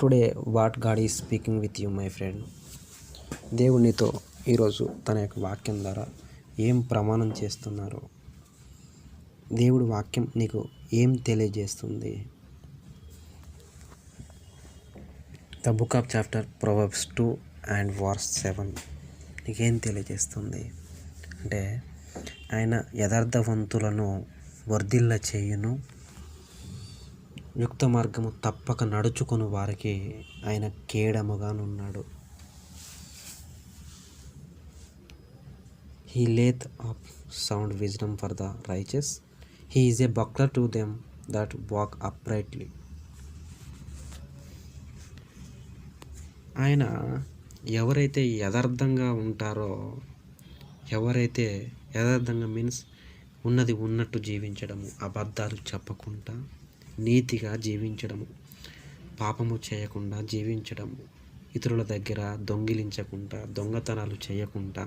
Today what God is speaking with you my friend. దేవుడు నీతో ఈరోజు తన యొక్క వాక్యం ద్వారా ఏం ప్రమాణం చేస్తున్నారు? దేవుడు వాక్యం నీకు ఏం తెలియజేస్తుంది? The book of chapter Proverbs 2 and verse 7 నీకేం తెలియజేస్తుంది అంటే, ఆయన యథార్థవంతులను వర్ధిల్ల చేయును, యుక్త మార్గము తప్పక నడుచుకుని వారికి ఆయన కేడముగానున్నాడు. He layeth up sound wisdom for the righteous, he is a buckler to them that walk uprightly. ఆయన ఎవరైతే యథార్థంగా ఉంటారో, ఎవరైతే యథార్థంగా మీన్స్ ఉన్నది ఉన్నట్టు జీవించడము, అబద్ధాలు చెప్పకుండా నీతిగా జీవించడము, పాపము చేయకుండా జీవించడము, ఇతరుల దగ్గర దొంగిలించకుండా, దొంగతనాలు చేయకుండా.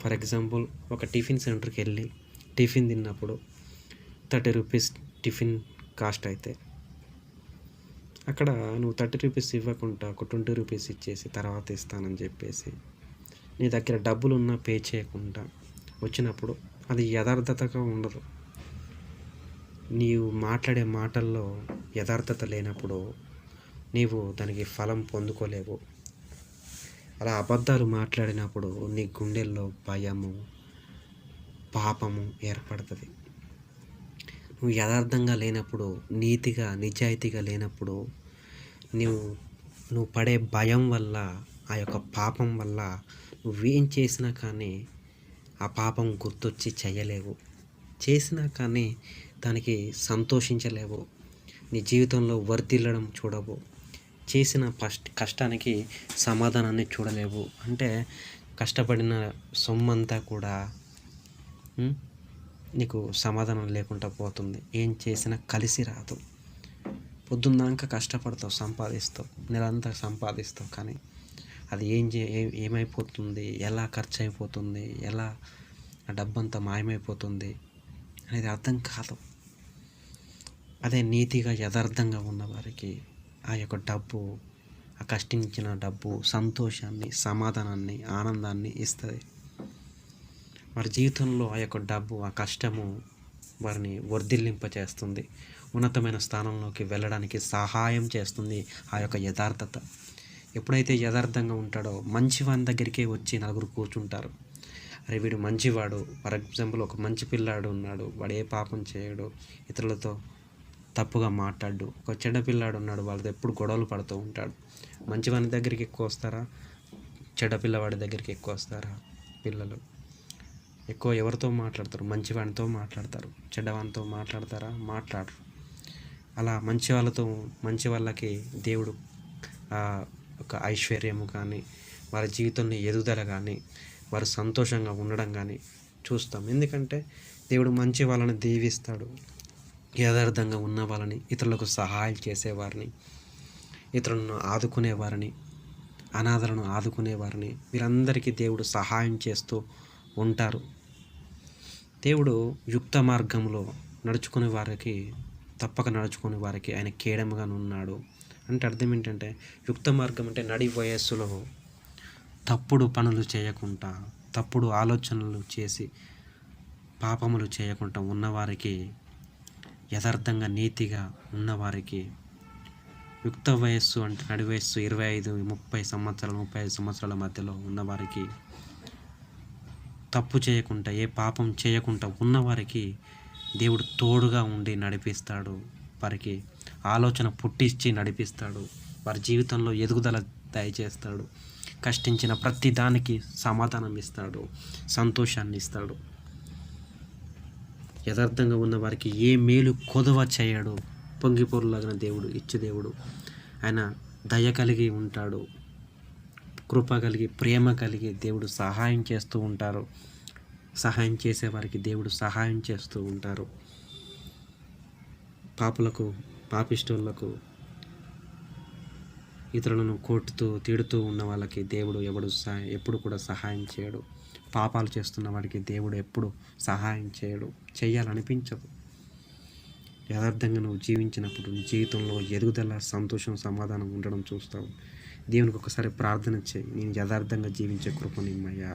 ఫర్ ఎగ్జాంపుల్, ఒక టిఫిన్ సెంటర్కి వెళ్ళి టిఫిన్ తిన్నప్పుడు 30 రూపీస్ టిఫిన్ కాస్ట్ అయితే, అక్కడ నువ్వు 30 రూపీస్ ఇవ్వకుండా ఒక 20 రూపీస్ ఇచ్చేసి తర్వాత ఇస్తానని చెప్పేసి నీ దగ్గర డబ్బులు ఉన్నా పే చేయకుండా వచ్చినప్పుడు అది యథార్థతగా ఉండదు. నీవు మాట్లాడే మాటల్లో యథార్థత లేనప్పుడు నీవు దానికి ఫలం పొందుకోలేవు. అలా అబద్ధాలు మాట్లాడినప్పుడు నీ గుండెల్లో భయము, పాపము ఏర్పడుతుంది. నువ్వు యథార్థంగా లేనప్పుడు, నీతిగా నిజాయితీగా లేనప్పుడు నువ్వు పడే భయం వల్ల, ఆ యొక్క పాపం వల్ల నువ్వేం చేసినా కానీ ఆ పాపం గుర్తొచ్చి చేయలేవు. చేసినా కానీ దానికి సంతోషించలేవు. నీ జీవితంలో వర్ధిల్లడం చూడవు. చేసిన కష్టానికి సమాధానాన్ని చూడలేవు. అంటే కష్టపడిన సొమ్మంతా కూడా నీకు సమాధానం లేకుండా పోతుంది. ఏం చేసినా కలిసి రాదు. పొద్దున్నాక కష్టపడతావు, సంపాదిస్తావు, నెలంతా సంపాదిస్తావు, కానీ అది ఏమైపోతుంది, ఎలా ఖర్చు అయిపోతుంది, ఎలా ఆ డబ్బంతా మాయమైపోతుంది అనేది అర్థం కాదు. అదే నీతిగా యథార్థంగా ఉన్నవారికి ఆ యొక్క డబ్బు, ఆ కష్టించిన డబ్బు సంతోషాన్ని, సమాధానాన్ని, ఆనందాన్ని ఇస్తుంది. వారి జీవితంలో ఆ యొక్క డబ్బు, ఆ కష్టము వారిని వర్ధిల్లింపచేస్తుంది, ఉన్నతమైన స్థానంలోకి వెళ్ళడానికి సహాయం చేస్తుంది. ఆ యొక్క యథార్థత ఎప్పుడైతే యథార్థంగా ఉంటాడో, మంచివాని దగ్గరికే వచ్చి నలుగురు కూర్చుంటారు. అరే వీడు మంచివాడు. ఫర్ ఎగ్జాంపుల్, ఒక మంచి పిల్లాడు ఉన్నాడు, వాడు ఏ పాపం చేయడు, ఇతరులతో తప్పుగా మాట్లాడు. ఒక చెడ్డ పిల్లాడు ఉన్నాడు, వాళ్ళతో ఎప్పుడు గొడవలు పడుతూ ఉంటాడు. మంచివాని దగ్గరికి ఎక్కువ వస్తారా, చెడ్డ పిల్లవాడి దగ్గరికి ఎక్కువ వస్తారా? పిల్లలు ఎక్కువ ఎవరితో మాట్లాడతారు? మంచివాడితో మాట్లాడతారు. చెడ్డవానితో మాట్లాడతారా? మాట్లాడరు. అలా మంచి వాళ్ళకి దేవుడు ఒక ఐశ్వర్యము కానీ, వారి జీవితంలో ఎదుగుదల కానీ, వారు సంతోషంగా ఉండడం కానీ చూస్తాం. ఎందుకంటే దేవుడు మంచి వాళ్ళని దీవిస్తాడు. యథార్థంగా ఉన్న వాళ్ళని, ఇతరులకు సహాయం చేసేవారిని, ఇతరులను ఆదుకునేవారిని, అనాథలను ఆదుకునేవారిని, వీరందరికీ దేవుడు సహాయం చేస్తూ ఉంటారు. దేవుడు యుక్త మార్గంలో నడుచుకునే వారికి, తప్పక నడుచుకునే వారికి ఆయన కేడముగా ఉన్నాడు. అంటే అర్థం ఏంటంటే, యుక్త మార్గం అంటే నడి వయస్సులో తప్పుడు పనులు చేయకుండా, తప్పుడు ఆలోచనలు చేసి పాపములు చేయకుండా ఉన్నవారికి, యథార్థంగా నీతిగా ఉన్నవారికి, యుక్త వయస్సు అంటే నడి వయస్సు 25, 30 సంవత్సరాలు, 35 సంవత్సరాల మధ్యలో ఉన్నవారికి, తప్పు చేయకుండా, ఏ పాపం చేయకుండా ఉన్నవారికి దేవుడు తోడుగా ఉండి నడిపిస్తాడు. వారికి ఆలోచన పుట్టించి నడిపిస్తాడు. వారి జీవితంలో ఎదుగుదల దయచేస్తాడు. కష్టించిన ప్రతి దానికి సమాధానం ఇస్తాడు, సంతోషాన్ని ఇస్తాడు. యథార్థంగా ఉన్న వారికి ఏ మేలు కొదవ చేయడు. పొంగిపొర్లాగిన దేవుడు, ఇచ్చు దేవుడు. ఆయన దయ కలిగి ఉంటాడు, కృప కలిగి, ప్రేమ కలిగి దేవుడు సహాయం చేస్తూ ఉంటారు. సహాయం చేసేవారికి దేవుడు సహాయం చేస్తూ ఉంటారు. పాపులకు, పాపిష్టులకు, ఇతరులను కొట్టుతూ తిడుతూ ఉన్న వాళ్ళకి దేవుడు ఎప్పుడు కూడా సహాయం చేయడు. పాపాలు చేస్తున్న వాడికి దేవుడు ఎప్పుడు సహాయం చేయడు, చేయాలనిపించదు. యథార్థంగా నువ్వు జీవించినప్పుడు నీ జీవితంలో ఎదుగుదల, సంతోషం, సమాధానం ఉండడం చూస్తావు. దేవునికి ఒకసారి ప్రార్థన చేయి, నేను యథార్థంగా జీవించే కృపనిమ్మయ్యా,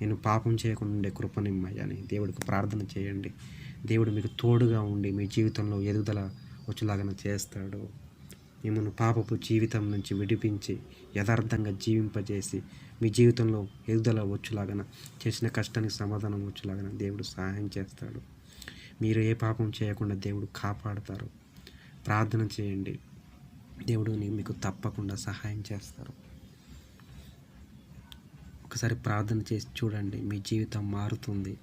నేను పాపం చేయకుండా ఉండే కృపనిమ్మయ్యా అని దేవుడికి ప్రార్థన చేయండి. దేవుడు మీకు తోడుగా ఉండి మీ జీవితంలో ఎదుగుదల వచ్చేలాగా చేస్తాడు. మిమ్మల్ని పాపపు జీవితం నుంచి విడిపించి యథార్థంగా జీవింపజేసి మీ జీవితంలో ఎదుగుదల వచ్చేలాగా, చేసిన కష్టానికి సమాధానం వచ్చేలాగా దేవుడు సహాయం చేస్తాడు. మీరు ఏ పాపం చేయకుండా దేవుడు కాపాడతారు. ప్రార్థన చేయండి, దేవుడు మీకు తప్పకుండా సహాయం చేస్తారు. ఒకసారి ప్రార్థన చేసి చూడండి, మీ జీవితం మారుతుంది.